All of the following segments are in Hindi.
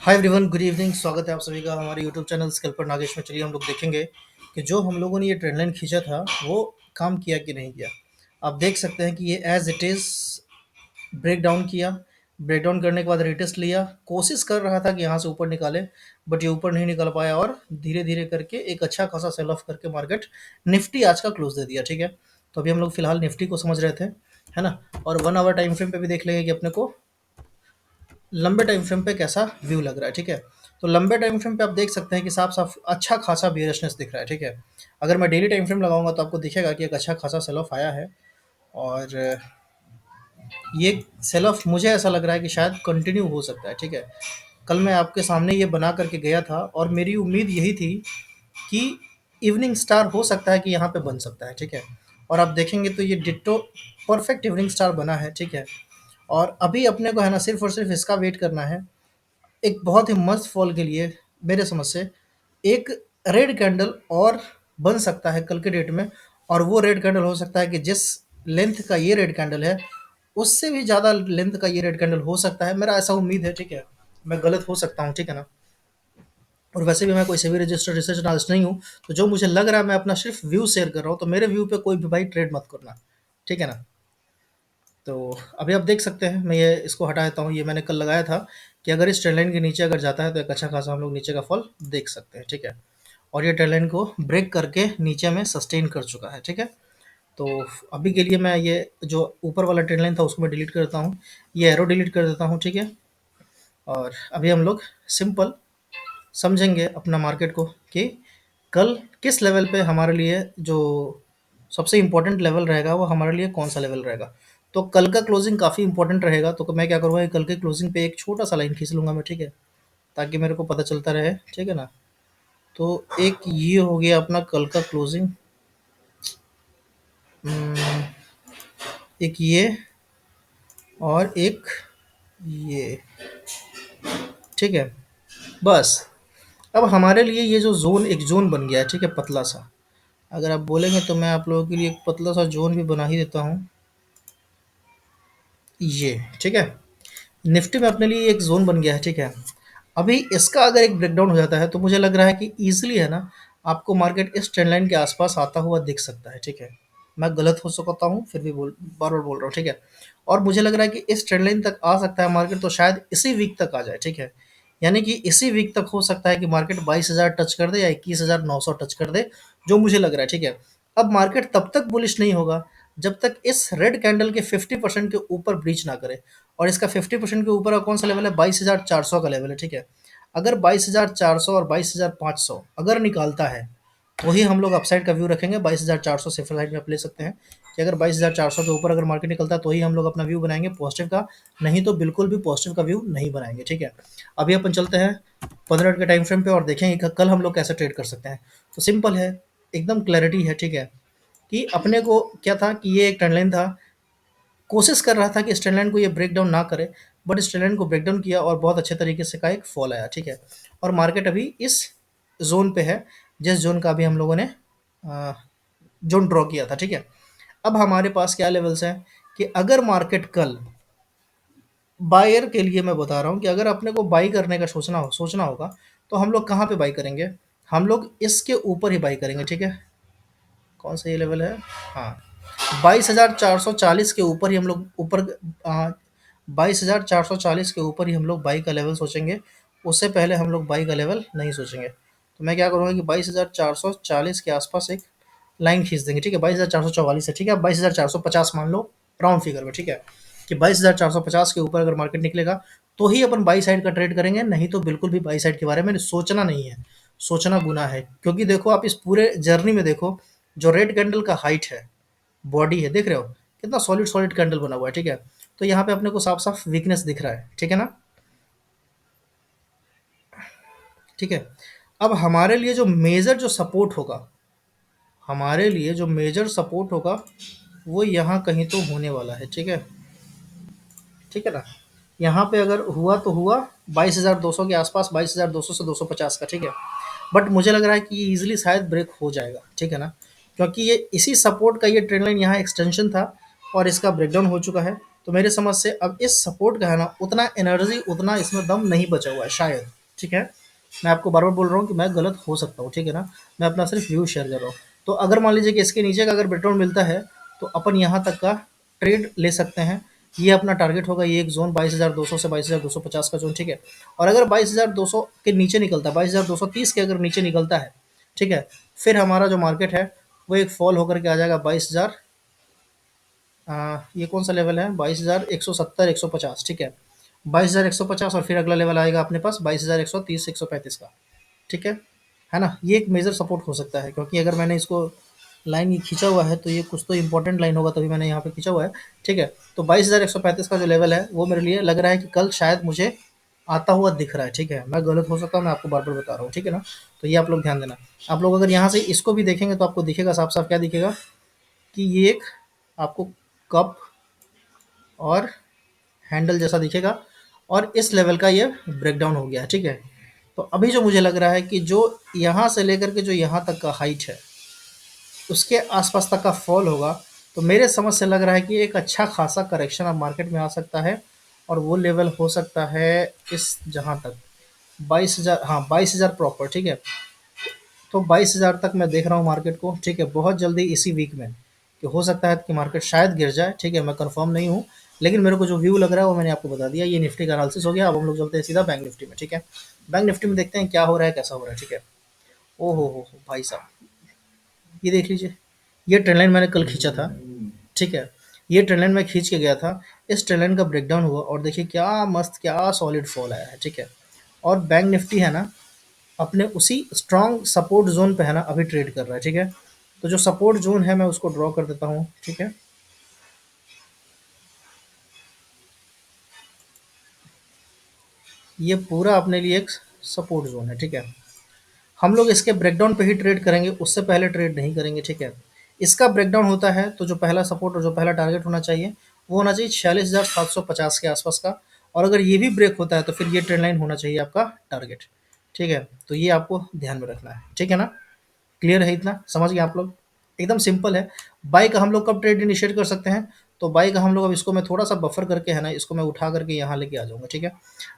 Hi everyone, good evening. स्वागत है आप सभी का हमारे यूट्यूब चैनल स्कैल्पर नागेश में। चलिए हम लोग देखेंगे कि जो हम लोगों ने ये ट्रेंड लाइन खींचा था वो काम किया कि नहीं किया। आप देख सकते हैं कि ये as it is break down किया। ब्रेक डाउन करने के बाद रिटेस्ट लिया, कोशिश कर रहा था कि यहाँ से ऊपर निकाले, बट ये ऊपर नहीं निकल पाया और धीरे धीरे करके एक अच्छा खासा सेल ऑफ करके मार्केट निफ्टी आज का क्लोज दे दिया। ठीक है, तो अभी हम लोग फिलहाल निफ्टी को समझ रहे थे, है ना। और 1 आवर टाइम फ्रेम पे भी देख लेंगे कि अपने को लंबे टाइम फ्रेम पे कैसा व्यू लग रहा है। ठीक है, तो लंबे टाइम फ्रेम पे आप देख सकते हैं कि साफ साफ अच्छा खासा बियरिशनेस दिख रहा है। ठीक है, अगर मैं डेली टाइम फ्रेम लगाऊंगा तो आपको दिखेगा कि एक अच्छा खासा सेल ऑफ आया है। और ये सेल ऑफ मुझे ऐसा लग रहा है कि शायद कंटिन्यू हो सकता है। ठीक है, कल मैं आपके सामने ये बना करके गया था और मेरी उम्मीद यही थी कि इवनिंग स्टार हो सकता है कि यहाँ पे बन सकता है। ठीक है, और आप देखेंगे तो ये डिट्टो परफेक्ट इवनिंग स्टार बना है। ठीक है, और अभी अपने को है ना सिर्फ और सिर्फ इसका वेट करना है एक बहुत ही मस्त फॉल के लिए। मेरे समझ से एक रेड कैंडल और बन सकता है कल के डेट में, और वो रेड कैंडल हो सकता है कि जिस लेंथ का ये रेड कैंडल है उससे भी ज़्यादा लेंथ का ये रेड कैंडल हो सकता है। मेरा ऐसा उम्मीद है। ठीक है, मैं गलत हो सकता हूँ, ठीक है ना। और वैसे भी मैं कोई से भी रजिस्टर्ड रिसर्च एनालिस्ट नहीं हूँ, तो जो मुझे लग रहा है मैं अपना सिर्फ व्यू शेयर कर रहा हूँ, तो मेरे व्यू पे कोई भी भाई ट्रेड मत करना, ठीक है ना। तो अभी आप देख सकते हैं, मैं ये इसको हटा देता हूँ। ये मैंने कल लगाया था कि अगर इस ट्रेंड लाइन के नीचे अगर जाता है तो एक अच्छा खासा हम लोग नीचे का फॉल देख सकते हैं। ठीक है, और ये ट्रेंड लाइन को ब्रेक करके नीचे में सस्टेन कर चुका है। ठीक है, तो अभी के लिए मैं ये जो ऊपर वाला ट्रेंड लाइन था उसको मैं डिलीट कर देता हूँ, ये एरो डिलीट कर देता हूँ। ठीक है, और अभी हम लोग सिंपल समझेंगे अपना मार्केट को कि कल किस लेवल पे हमारे लिए जो सबसे इम्पोर्टेंट लेवल रहेगा वो हमारे लिए कौन सा लेवल रहेगा। तो कल का क्लोजिंग काफ़ी इंपॉर्टेंट रहेगा, तो मैं क्या करूँगा कि कल के क्लोजिंग पे एक छोटा सा लाइन खींच लूँगा मैं। ठीक है, ताकि मेरे को पता चलता रहे। ठीक है ना, तो एक ये हो गया अपना कल का क्लोजिंग, एक ये और एक ये। ठीक है, बस अब हमारे लिए ये जो जोन एक जोन बन गया है, ठीक है, पतला सा। अगर आप बोलेंगे तो मैं आप लोगों के लिए एक पतला सा जोन भी बना ही देता हूँ, ये। ठीक है, निफ्टी में अपने लिए एक जोन बन गया है। ठीक है, अभी इसका अगर एक ब्रेकडाउन हो जाता है तो मुझे लग रहा है कि ईजिली है ना आपको मार्केट इस ट्रेंड लाइन के आसपास आता हुआ दिख सकता है। ठीक है, मैं गलत हो सकता हूँ, फिर भी बार बार बोल रहा हूँ। ठीक है, और मुझे लग रहा है कि इस ट्रेंड लाइन तक आ सकता है मार्केट, तो शायद इसी वीक तक आ जाए। ठीक है, यानी कि इसी वीक तक हो सकता है कि मार्केट 22,000 टच कर दे या 21,900 टच कर दे, जो मुझे लग रहा है। ठीक है, अब मार्केट तब तक बुलिश नहीं होगा जब तक इस रेड कैंडल के 50% के ऊपर ब्रीच ना करे। और इसका 50% के ऊपर का कौन सा लेवल है? 22,400 का लेवल है। ठीक है, अगर 22,400 और 22,500 अगर निकालता है तो ही हम लोग अपसाइड का व्यू रखेंगे। 22,400 सेफर साइड में आप ले सकते हैं कि अगर 22,400 के ऊपर अगर मार्केट निकलता है तो ही हम लोग अपना व्यू बनाएंगे पॉजिटिव का, नहीं तो बिल्कुल भी पॉजिटिव का व्यू नहीं बनाएंगे। ठीक है, अभी अपन चलते हैं 15 मिनट के टाइम फ्रेम पे और देखेंगे कि कल हम लोग कैसे ट्रेड कर सकते हैं। तो सिंपल है, एकदम क्लैरिटी है। ठीक है, कि अपने को क्या था कि ये एक ट्रेंड लाइन था, कोशिश कर रहा था कि इस ट्रेंड लाइन को ये ब्रेक डाउन ना करे, बट इस ट्रेंड लाइन को ब्रेक डाउन किया और बहुत अच्छे तरीके से का एक फॉल आया। ठीक है, और मार्केट अभी इस जोन पे है जिस जोन का अभी हम लोगों ने जोन ड्रॉ किया था। ठीक है, अब हमारे पास क्या लेवल्स हैं कि अगर मार्केट कल बायर के लिए, मैं बता रहा हूँ कि अगर अपने को बाई करने का सोचना होगा तो हम लोग कहाँ पे बाई करेंगे? हम लोग इसके ऊपर ही बाई करेंगे। ठीक है, कौन सा ये लेवल है? हाँ, 22,440 के ऊपर ही हम लोग ऊपर 22,440 के ऊपर ही हम लोग बाई का लेवल सोचेंगे। उससे पहले हम लोग बाई का लेवल नहीं सोचेंगे। तो मैं क्या करूँगा कि 22,440 के आसपास एक लाइन खींच देंगे। ठीक है, 22,444 है। ठीक है, 22,450 मान लो राउंड फिगर में। ठीक है, कि 22,450 के ऊपर अगर मार्केट निकलेगा तो ही अपन बाई साइड का ट्रेड करेंगे, नहीं तो बिल्कुल भी बाई साइड के बारे में सोचना नहीं है। सोचना गुनाह है, क्योंकि देखो आप इस पूरे जर्नी में देखो, जो रेड कैंडल का हाइट है, बॉडी है, देख रहे हो कितना सॉलिड सॉलिड कैंडल बना हुआ है। ठीक है, तो यहाँ पे अपने को साफ साफ वीकनेस दिख रहा है। ठीक है ना, ठीक है। अब हमारे लिए जो मेजर जो सपोर्ट होगा, हमारे लिए जो मेजर सपोर्ट होगा वो यहाँ कहीं तो होने वाला है। ठीक है, ठीक है ना, यहाँ पे अगर हुआ तो हुआ 22,200 के आसपास, 22,200 से 250 का। ठीक है, बट मुझे लग रहा है कि ये ईजिली शायद ब्रेक हो जाएगा। ठीक है ना, क्योंकि ये इसी सपोर्ट का ये ट्रेंड लाइन यहाँ एक्सटेंशन था और इसका ब्रेकडाउन हो चुका है। तो मेरे समझ से अब इस सपोर्ट का है ना उतना एनर्जी उतना इसमें दम नहीं बचा हुआ है शायद। ठीक है, मैं आपको बार बार बोल रहा हूँ कि मैं गलत हो सकता हूँ, ठीक है ना, मैं अपना सिर्फ व्यू शेयर कर रहा हूँ। तो अगर मान लीजिए कि इसके नीचे का अगर ब्रेकडाउन मिलता है तो अपन यहाँ तक का ट्रेड ले सकते हैं। ये अपना टारगेट होगा, ये एक जोन 22,200 से 22,250 का जोन, ठीक है। और अगर 22,200 के नीचे निकलता है, 22,230 के अगर नीचे निकलता है, ठीक है, फिर हमारा जो मार्केट है वो एक फॉल होकर के आ जाएगा 22,000, ये कौन सा लेवल है, 22,170 150, ठीक है, 22,150, और फिर अगला लेवल आएगा अपने पास 22,130 135 का, ठीक है ना। ये एक मेजर सपोर्ट हो सकता है, क्योंकि अगर मैंने इसको लाइन ये खींचा हुआ है तो ये कुछ तो इंपॉर्टेंट लाइन होगा, तभी मैंने यहाँ पे खींचा हुआ है, ठीक है। तो 22,135 का जो लेवल है वो मेरे लिए लग रहा है कि कल शायद मुझे आता हुआ दिख रहा है, ठीक है। मैं गलत हो सकता हूँ, मैं आपको बार बार बता रहा हूँ, ठीक है ना। तो ये आप लोग ध्यान देना। आप लोग अगर यहाँ से इसको भी देखेंगे तो आपको दिखेगा साफ साफ, क्या दिखेगा कि ये एक आपको कप और हैंडल जैसा दिखेगा, और इस लेवल का ये ब्रेकडाउन हो गया है, ठीक है। तो अभी जो मुझे लग रहा है कि जो यहाँ से लेकर के जो यहाँ तक का हाइट है उसके आसपास तक का फॉल होगा, तो मेरे समझ से लग रहा है कि एक अच्छा खासा करेक्शन अब मार्केट में आ सकता है। और वो लेवल हो सकता है इस जहाँ तक 22,000, हाँ 22,000 प्रॉपर, ठीक है। तो 22,000 तक मैं देख रहा हूँ मार्केट को, ठीक है, बहुत जल्दी इसी वीक में, कि हो सकता है कि मार्केट शायद गिर जाए, ठीक है, मैं कंफर्म नहीं हूँ। लेकिन मेरे को जो व्यू लग रहा है वो मैंने आपको बता दिया। ये निफ्टी का एनालिसिस हो गया। अब हम लोग चलते हैं सीधा बैंक निफ्टी में, ठीक है। बैंक निफ्टी में देखते हैं क्या हो रहा है, कैसा हो रहा है, ठीक है। ओ हो भाई साहब, ये देख लीजिए, ये ट्रेंड लाइन मैंने कल खींचा था, ठीक है। ये ट्रेंड लाइन मैं खींच के गया था, इस ट्रेंड लाइन का ब्रेकडाउन हुआ और देखिए क्या मस्त, क्या सॉलिड फॉल आया है, ठीक है। और बैंक निफ्टी है ना अपने उसी स्ट्रॉन्ग सपोर्ट जोन पे है ना अभी ट्रेड कर रहा है, ठीक है। तो जो सपोर्ट जोन है मैं उसको ड्रॉ कर देता हूँ, ठीक है। ये पूरा अपने लिए एक सपोर्ट जोन है, ठीक है। हम लोग इसके ब्रेकडाउन पे ही ट्रेड करेंगे, उससे पहले ट्रेड नहीं करेंगे, ठीक है। इसका ब्रेकडाउन होता है तो जो पहला सपोर्ट और जो पहला टारगेट होना चाहिए वो होना चाहिए 46,750 के आसपास का। और अगर ये भी ब्रेक होता है तो फिर ये ट्रेंड लाइन होना चाहिए आपका टारगेट, ठीक है। तो ये आपको ध्यान में रखना है, ठीक है ना। क्लियर है, इतना समझ गए आप लोग। एकदम सिंपल है। बाई का हम लोग कब ट्रेड इनिशिएट कर सकते हैं, तो बाई का हम लोग अब इसको मैं थोड़ा सा बफर करके है ना इसको मैं उठा करके यहाँ लेके आ जाऊंगा, ठीक है।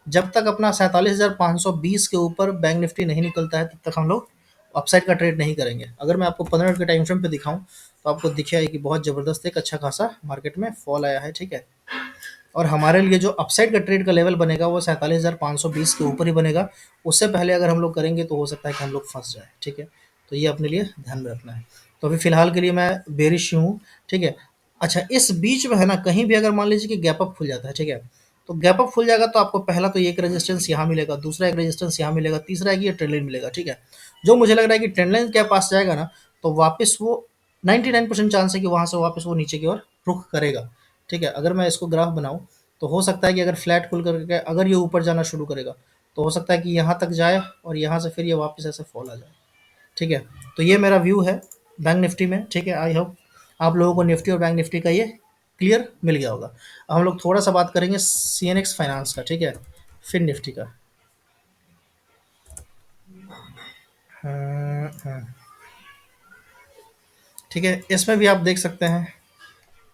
जब तक अपना 47,520 के ऊपर बैंक निफ्टी नहीं निकलता है तब तक हम लोग अपसाइड का ट्रेड नहीं करेंगे। अगर मैं आपको 15 मिनट के टाइम फ्रेम पे दिखाऊं तो आपको दिखेगा कि बहुत ज़बरदस्त एक अच्छा खासा मार्केट में फॉल आया है, ठीक है। और हमारे लिए जो अपसाइड का ट्रेड का लेवल बनेगा वो 47,520 के ऊपर ही बनेगा। उससे पहले अगर हम लोग करेंगे तो हो सकता है कि हम लोग फंस जाए, ठीक है। तो ये अपने लिए ध्यान में रखना है। तो अभी फिलहाल के लिए मैं बेरिश हूँ, ठीक है। अच्छा, इस बीच में है ना कहीं भी अगर मान लीजिए कि गैप अप खुल जाता है, ठीक है, तो गैप अप खुल जाएगा तो आपको पहला तो ये एक रेजिस्टेंस यहाँ मिलेगा, दूसरा एक रेजिस्टेंस यहाँ मिलेगा, तीसरा है कि ये ट्रेंड लाइन मिलेगा, ठीक है। जो मुझे लग रहा है कि ट्रेंड लाइन के पास जाएगा ना तो वापस वो 99% चांस है कि वहाँ से वापस वो नीचे की ओर रुख करेगा, ठीक है। अगर मैं इसको ग्राफ बनाऊँ तो हो सकता है कि अगर फ्लैट खुल करके अगर ये ऊपर जाना शुरू करेगा तो हो सकता है कि यहाँ तक जाए और यहाँ से फिर ये वापस ऐसे फॉल आ जाए, ठीक है। तो ये मेरा व्यू है बैंक निफ्टी में, ठीक है। आई होप आप लोगों को निफ्टी और बैंक निफ्टी का ये क्लियर मिल गया होगा। अब हम लोग थोड़ा सा बात करेंगे सी एन एक्स फाइनेंस का, ठीक है, फिर निफ्टी का। ठीक है, इसमें भी आप देख सकते हैं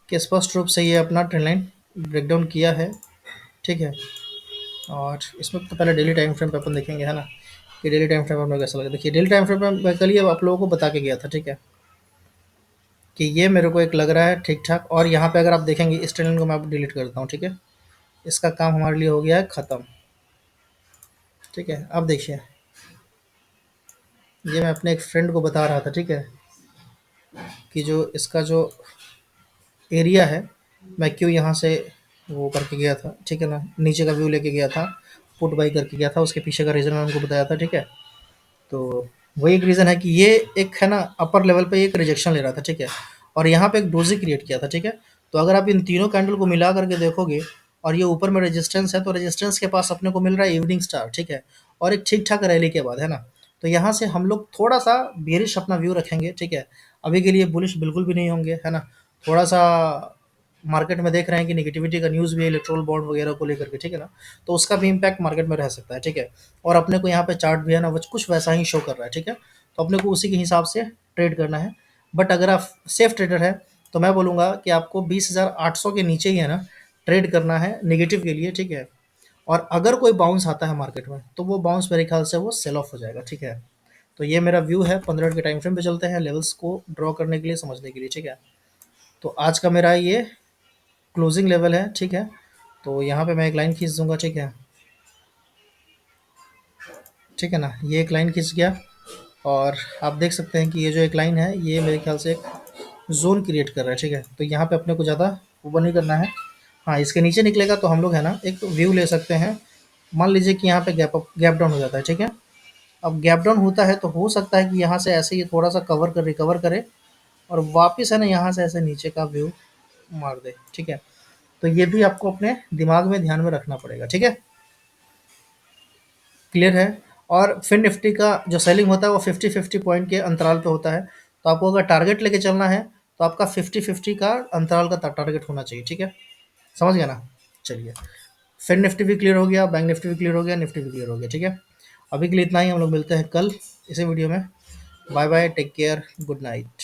कि स्पष्ट रूप से ये अपना ट्रेंड लाइन ब्रेकडाउन किया है, ठीक है। और इसमें तो पहले डेली टाइम फ्रेम पे अपन देखेंगे, है ना, कि डेली टाइम फ्रेम में कैसा लगा। देखिए डेली टाइम फ्रेम पे मैं कल ये आप लोगों को बता के गया था, ठीक है, कि ये मेरे को एक लग रहा है ठीक ठाक। और यहाँ पे अगर आप देखेंगे इस ट्रेंड को मैं आप डिलीट कर देता हूँ, ठीक है। इसका काम हमारे लिए हो गया है ख़त्म, ठीक है। अब देखिए, ये मैं अपने एक फ्रेंड को बता रहा था, ठीक है, कि जो इसका जो एरिया है मैं क्यों यहाँ से वो करके गया था, ठीक है ना, नीचे का व्यू लेके गया था, पुट बाई करके गया था, उसके पीछे का रीज़न मैं उनको बताया था, ठीक है। तो वही एक रीज़न है कि ये एक है ना अपर लेवल पे एक रिजेक्शन ले रहा था, ठीक है, और यहाँ पे एक डोजी क्रिएट किया था, ठीक है। तो अगर आप इन तीनों कैंडल को मिला करके देखोगे और ये ऊपर में रेजिस्टेंस है तो रेजिस्टेंस के पास अपने को मिल रहा है इवनिंग स्टार, ठीक है, और एक ठीक ठाक रैली के बाद, है ना। तो यहाँ से हम लोग थोड़ा सा बेरिश अपना व्यू रखेंगे, ठीक है। अभी के लिए बुलिश बिल्कुल भी नहीं होंगे, है ना। थोड़ा सा मार्केट में देख रहे हैं कि नेगेटिविटी का न्यूज़ भी है इलेक्ट्रोल बॉन्ड वगैरह को लेकर के, ठीक है ना। तो उसका भी इम्पैक्ट मार्केट में रह सकता है, ठीक है। और अपने को यहाँ पे चार्ट भी है ना वो कुछ वैसा ही शो कर रहा है, ठीक है। तो अपने को उसी के हिसाब से ट्रेड करना है। बट अगर आप सेफ ट्रेडर है तो मैं बोलूँगा कि आपको 20,800 के नीचे ही है ना ट्रेड करना है नेगेटिव के लिए, ठीक है। और अगर कोई बाउंस आता है मार्केट में तो वो बाउंस मेरे ख्याल से वो सेल ऑफ हो जाएगा, ठीक है। तो ये मेरा व्यू है, 15 मिनट के टाइम फ्रेम पे चलते हैं लेवल्स को ड्रॉ करने के लिए, समझने के लिए, ठीक है। तो आज का मेरा ये क्लोजिंग लेवल है, ठीक है। तो यहाँ पे मैं एक लाइन खींच दूंगा, ठीक है। ठीक है ना, ये एक लाइन खींच गया। और आप देख सकते हैं कि ये जो एक लाइन है ये मेरे ख्याल से एक ज़ोन क्रिएट कर रहा है, ठीक है। तो यहाँ पे अपने को ज़्यादा ऊपर नहीं करना है। हाँ, इसके नीचे निकलेगा तो हम लोग है ना एक व्यू ले सकते हैं। मान लीजिए कि यहाँ पे गैप डाउन हो जाता है, ठीक है। अब गैप डाउन होता है तो हो सकता है कि यहाँ से ऐसे ही थोड़ा सा रिकवर करे और वापस है ना यहाँ से ऐसे नीचे का व्यू मार दे, ठीक है। तो ये भी आपको अपने दिमाग में ध्यान में रखना पड़ेगा, ठीक है। क्लियर है। और फिन निफ्टी का जो सेलिंग होता है वो 50-50 पॉइंट के अंतराल पे होता है। तो आपको अगर टारगेट लेके चलना है तो आपका 50-50 का अंतराल का टारगेट होना चाहिए, ठीक है। समझ गया ना। चलिए, फिन निफ्टी भी क्लियर हो गया, बैंक निफ्टी भी क्लियर हो गया, निफ्टी भी क्लियर हो गया, ठीक है। अभी के लिए इतना ही, हम लोग मिलते हैं कल इसी वीडियो में। Bye bye, take care, good night.